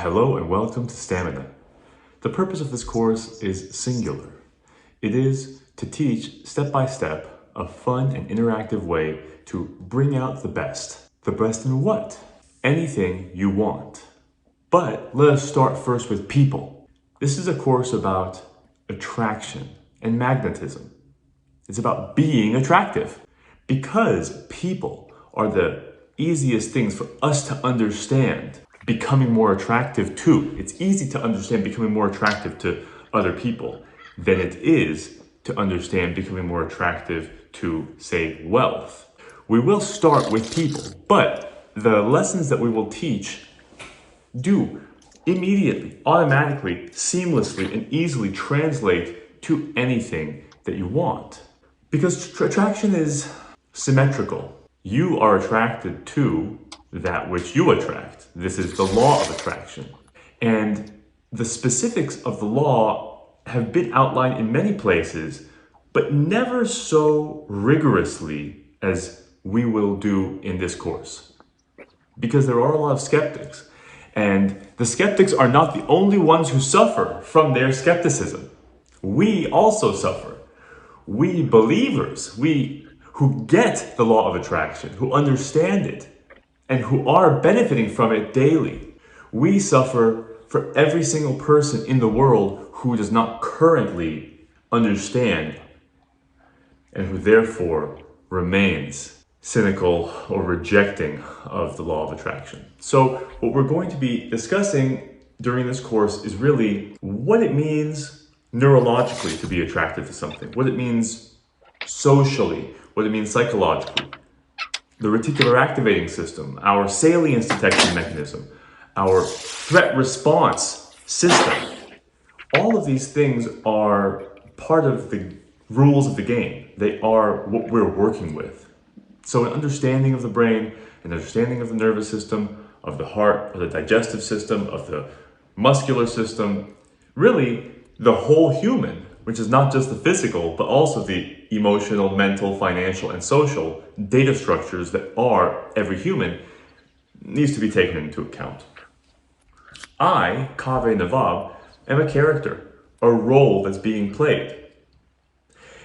Hello and welcome to Stamina. The purpose of this course is singular. It is to teach step by step a fun and interactive way to bring out the best. The best in what? Anything you want. But let us start first with people. This is a course about attraction and magnetism. It's about being attractive because people are the easiest things for us to understand. Becoming more attractive to. It's easy to understand becoming more attractive to other people than it is to understand becoming more attractive to, say, wealth. We will start with people, but the lessons that we will teach do immediately, automatically, seamlessly, and easily translate to anything that you want. Because attraction is symmetrical. You are attracted to that which you attract. This is the law of attraction. And the specifics of the law have been outlined in many places, but never so rigorously as we will do in this course. Because there are a lot of skeptics. And the skeptics are not the only ones who suffer from their skepticism. We also suffer. We believers, we who get the law of attraction, who understand it, and who are benefiting from it daily. We suffer for every single person in the world who does not currently understand and who therefore remains cynical or rejecting of the law of attraction. So what we're going to be discussing during this course is really what it means neurologically to be attracted to something, what it means socially, what it means psychologically, the reticular activating system, our salience detection mechanism, our threat response system. All of these things are part of the rules of the game. They are what we're working with. So an understanding of the brain, an understanding of the nervous system, of the heart, of the digestive system, of the muscular system, really the whole human, which is not just the physical, but also the emotional, mental, financial, and social data structures that are every human, needs to be taken into account. I, Kaveh Navab, am a character, a role that's being played.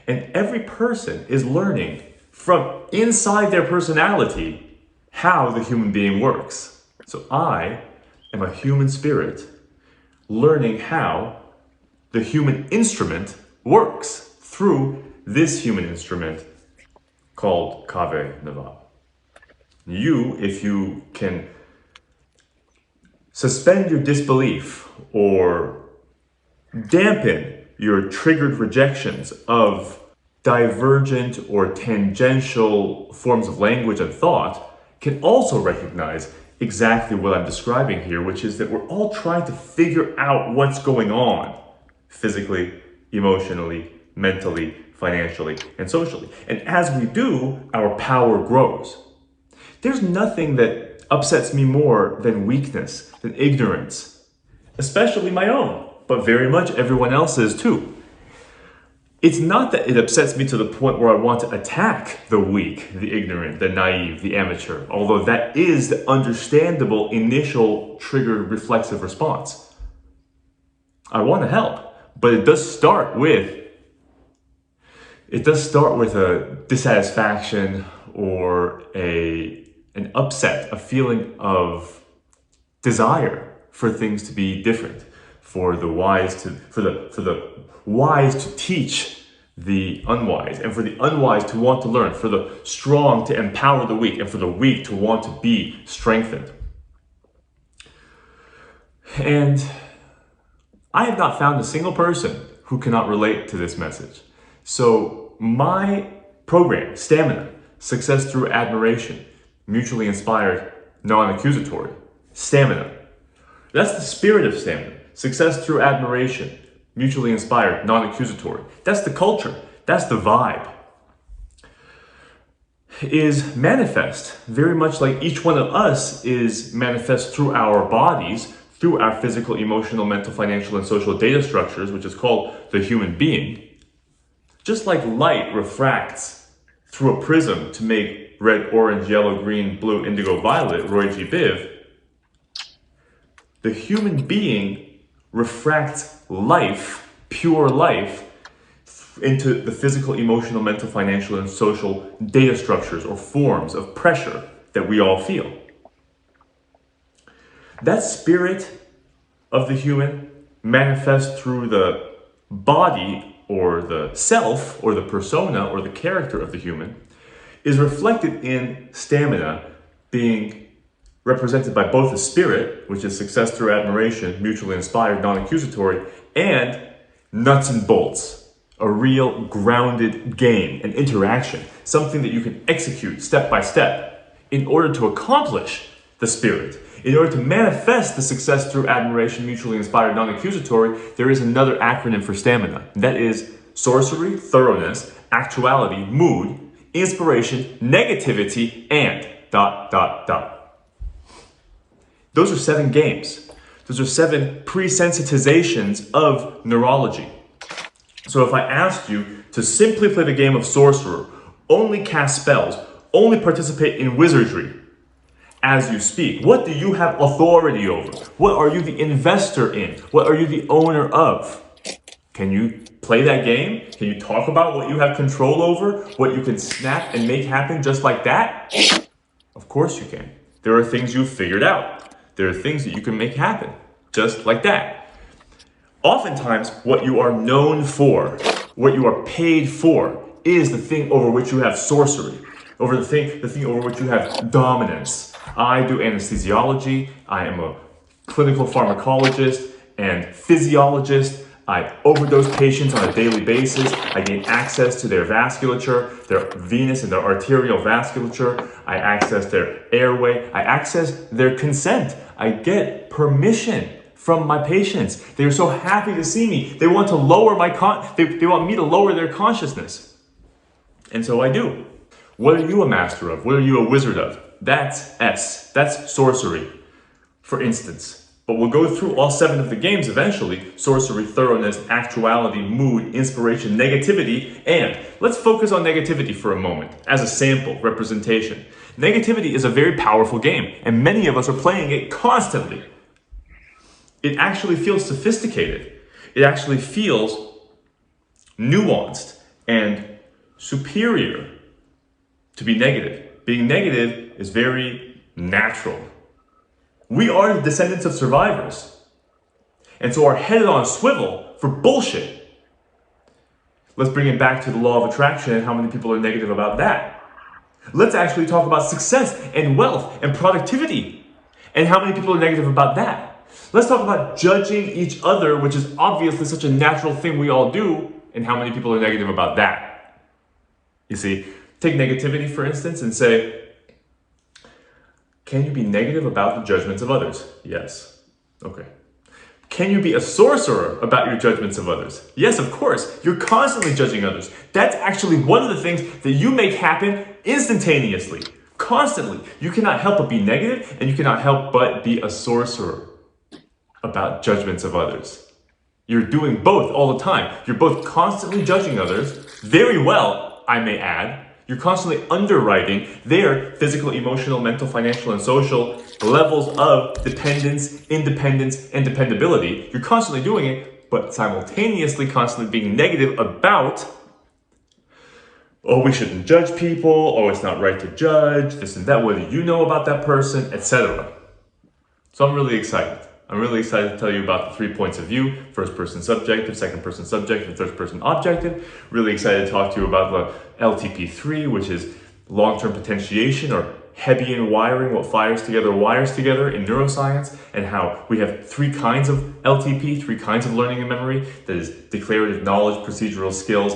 And every person is learning from inside their personality how the human being works. So I am a human spirit learning how the human instrument works through this human instrument called Kaveh Navab. You, if you can suspend your disbelief or dampen your triggered rejections of divergent or tangential forms of language and thought, can also recognize exactly what I'm describing here, which is that we're all trying to figure out what's going on physically, emotionally, mentally, financially, and socially. And as we do, our power grows. There's nothing that upsets me more than weakness, than ignorance, especially my own, but very much everyone else's too. It's not that it upsets me to the point where I want to attack the weak, the ignorant, the naive, the amateur, although that is the understandable initial triggered reflexive response. I want to help. But it does start with a dissatisfaction or an upset, a feeling of desire for things to be different, for the wise to teach the unwise, and for the unwise to want to learn, for the strong to empower the weak, and for the weak to want to be strengthened. And I have not found a single person who cannot relate to this message. So my program, Stamina, Success Through Admiration, mutually inspired, non-accusatory, Stamina. That's the spirit of Stamina. Success through admiration, mutually inspired, non-accusatory. That's the culture. That's the vibe. Is manifest, very much like each one of us is manifest through our bodies, through our physical, emotional, mental, financial, and social data structures, which is called the human being. Just like light refracts through a prism to make red, orange, yellow, green, blue, indigo, violet, Roy G. Biv, The human being refracts life, pure life, into the physical, emotional, mental, financial, and social data structures or forms of pressure that we all feel. That spirit of the human manifests through the body or the self or the persona or the character of the human is reflected in stamina being represented by both the spirit, which is success through admiration, mutually inspired, non-accusatory, and nuts and bolts, a real grounded game, an interaction, something that you can execute step by step in order to accomplish the spirit. In order to manifest the success through admiration, mutually inspired, non-accusatory, there is another acronym for stamina. That is sorcery, thoroughness, actuality, mood, inspiration, negativity, and ... Those are 7 games. Those are 7 pre-sensitizations of neurology. So if I asked you to simply play the game of sorcerer, only cast spells, only participate in wizardry as you speak, what do you have authority over? What are you the investor in? What are you the owner of? Can you play that game? Can you talk about what you have control over? What you can snap and make happen just like that? Of course you can. There are things you've figured out. There are things that you can make happen just like that. Oftentimes, what you are known for, what you are paid for, is the thing over which you have sorcery, over the thing over which you have dominance. I do anesthesiology. I am a clinical pharmacologist and physiologist. I overdose patients on a daily basis. I gain access to their vasculature, their venous and their arterial vasculature. I access their airway. I access their consent. I get permission from my patients. They are so happy to see me. They want to lower my they want me to lower their consciousness. And so I do. What are you a master of? What are you a wizard of? That's S. That's sorcery, for instance. But we'll go through all 7 of the games eventually. Sorcery, thoroughness, actuality, mood, inspiration, negativity, and let's focus on negativity for a moment as a sample representation. Negativity is a very powerful game, and many of us are playing it constantly. It actually feels sophisticated. It actually feels nuanced and superior to be negative. Being negative is very natural. We are the descendants of survivors, and so are headed on a swivel for bullshit. Let's bring it back to the law of attraction and how many people are negative about that. Let's actually talk about success and wealth and productivity and how many people are negative about that. Let's talk about judging each other, which is obviously such a natural thing we all do, and how many people are negative about that. You see, take negativity for instance and say, can you be negative about the judgments of others? Yes. Okay. Can you be a sorcerer about your judgments of others? Yes, of course. You're constantly judging others. That's actually one of the things that you make happen instantaneously, constantly. You cannot help but be negative, and you cannot help but be a sorcerer about judgments of others. You're doing both all the time. You're both constantly judging others, very well, I may add. You're constantly underwriting their physical, emotional, mental, financial, and social levels of dependence, independence, and dependability. You're constantly doing it, but simultaneously constantly being negative about, oh, we shouldn't judge people, oh, it's not right to judge, this and that, what do you know about that person, etc. So I'm really excited. I'm really excited to tell you about the 3 points of view: first person subjective, second person subjective, third person objective. Really excited to talk to you about the LTP3, which is long-term potentiation or Hebbian wiring, what fires together wires together in neuroscience, and how we have 3 kinds of LTP, 3 kinds of learning and memory. That is declarative knowledge, procedural skills,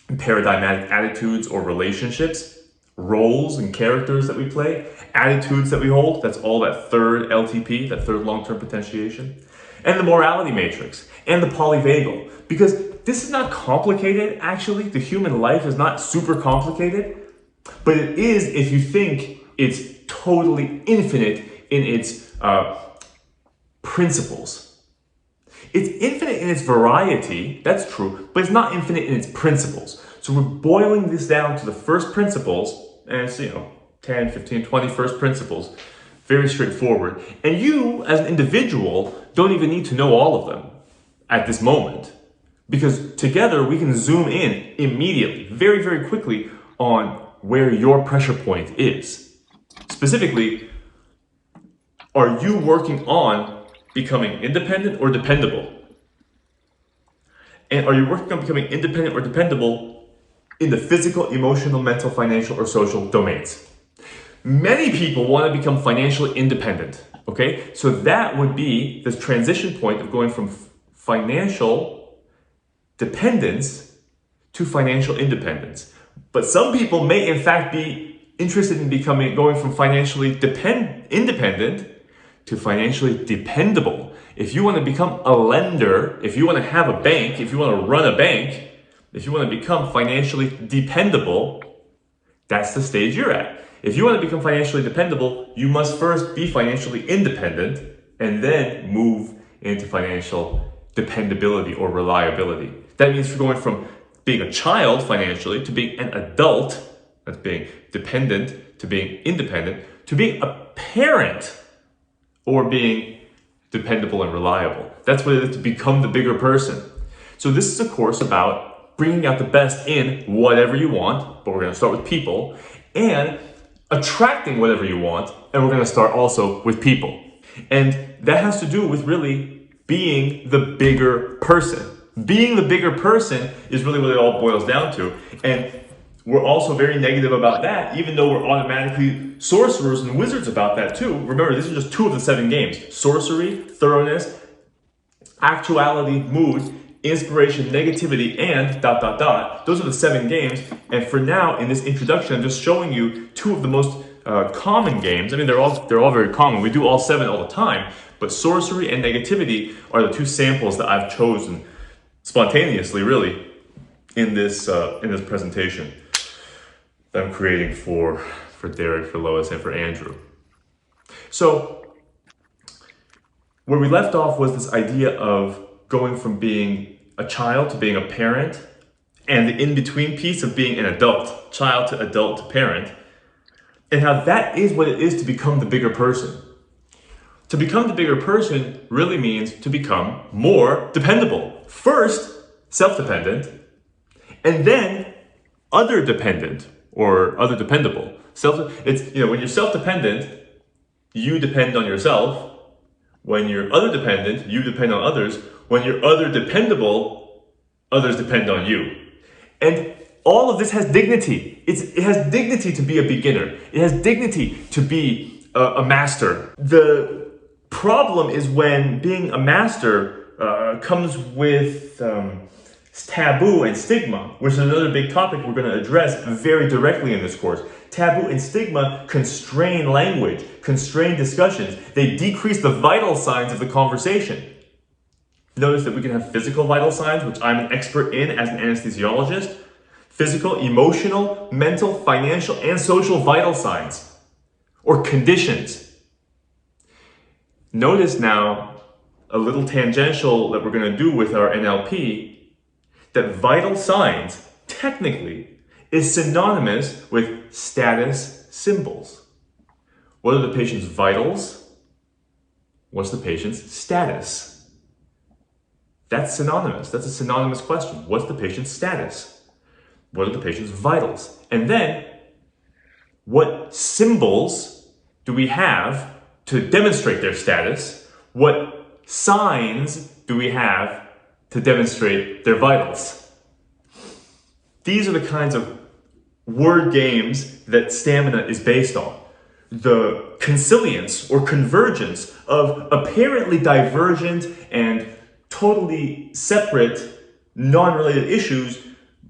and paradigmatic attitudes or relationships, roles and characters that we play, attitudes that we hold. That's all that third LTP, that third long-term potentiation. And the morality matrix and the polyvagal. Because this is not complicated, actually. The human life is not super complicated, but it is if you think it's totally infinite in its principles. It's infinite in its variety, that's true, but it's not infinite in its principles. So we're boiling this down to the first principles, and it's, 10, 15, 20 first principles. Very straightforward. And you, as an individual, don't even need to know all of them at this moment. Because together we can zoom in immediately, very, very quickly on where your pressure point is. Specifically, are you working on becoming independent or dependable? And are you working on becoming independent or dependable in the physical, emotional, mental, financial, or social domains? Many people want to become financially independent, okay? So that would be the transition point of going from financial dependence to financial independence. But some people may in fact be interested in going from financially independent to financially dependable. If you want to become a lender, if you want to have a bank, if you want to run a bank, if you want to become financially dependable, that's the stage you're at. If you want to become financially dependable, you must first be financially independent and then move into financial dependability or reliability. That means you're going from being a child financially to being an adult, that's being dependent, to being independent, to being a parent or being dependable and reliable. That's what it is to become the bigger person. So this is a course about bringing out the best in whatever you want, but we're going to start with people, and attracting whatever you want, and we're going to start also with people. And that has to do with really being the bigger person. Being the bigger person is really what it all boils down to. And we're also very negative about that, even though we're automatically sorcerers and wizards about that too. Remember, these are just 2 of the 7 games. Sorcery, thoroughness, actuality, mood, inspiration, negativity, and ... Those are the 7 games. And for now, in this introduction, I'm just showing you 2 of the most common games. I mean, they're all very common. We do all 7 all the time. But sorcery and negativity are the 2 samples that I've chosen spontaneously, really, in this presentation that I'm creating for Derek, for Lois, and for Andrew. So where we left off was this idea of going from being a child to being a parent, and the in-between piece of being an adult, child to adult to parent, and how that is what it is to become the bigger person. To become the bigger person really means to become more dependable. First, self-dependent, and then other-dependent or other-dependable. When you're self-dependent, you depend on yourself. When you're other-dependent, you depend on others. When you're other-dependable, others depend on you. And all of this has dignity. It has dignity to be a beginner. It has dignity to be a master. The problem is when being a master comes with taboo and stigma, which is another big topic we're going to address very directly in this course. Taboo and stigma constrain language, constrain discussions. They decrease the vital signs of the conversation. Notice that we can have physical vital signs, which I'm an expert in as an anesthesiologist. Physical, emotional, mental, financial, and social vital signs or conditions. Notice now a little tangential that we're going to do with our NLP, that vital signs technically is synonymous with status symbols. What are the patient's vitals? What's the patient's status? That's synonymous. That's a synonymous question. What's the patient's status? What are the patient's vitals? And then, what symbols do we have to demonstrate their status? What signs do we have to demonstrate their vitals? These are the kinds of word games that stamina is based on. The consilience or convergence of apparently divergent and totally separate, non-related issues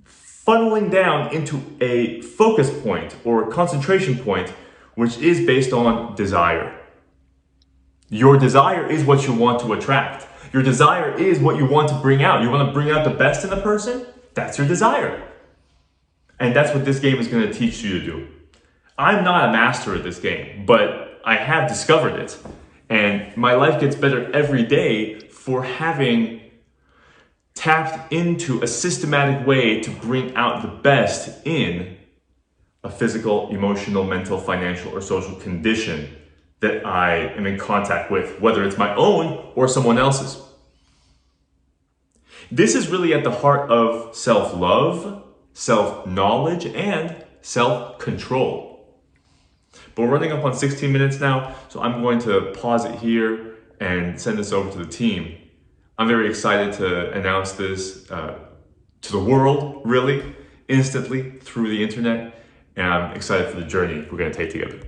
funneling down into a focus point or concentration point, which is based on desire. Your desire is what you want to attract. Your desire is what you want to bring out. You want to bring out the best in a person? That's your desire. And that's what this game is going to teach you to do. I'm not a master at this game, but I have discovered it. And my life gets better every day for having tapped into a systematic way to bring out the best in a physical, emotional, mental, financial, or social condition that I am in contact with, whether it's my own or someone else's. This is really at the heart of self-love, self-knowledge, and self-control. But we're running up on 16 minutes now, so I'm going to pause it here and send this over to the team. I'm very excited to announce this to the world, really, instantly through the internet, and I'm excited for the journey we're going to take together.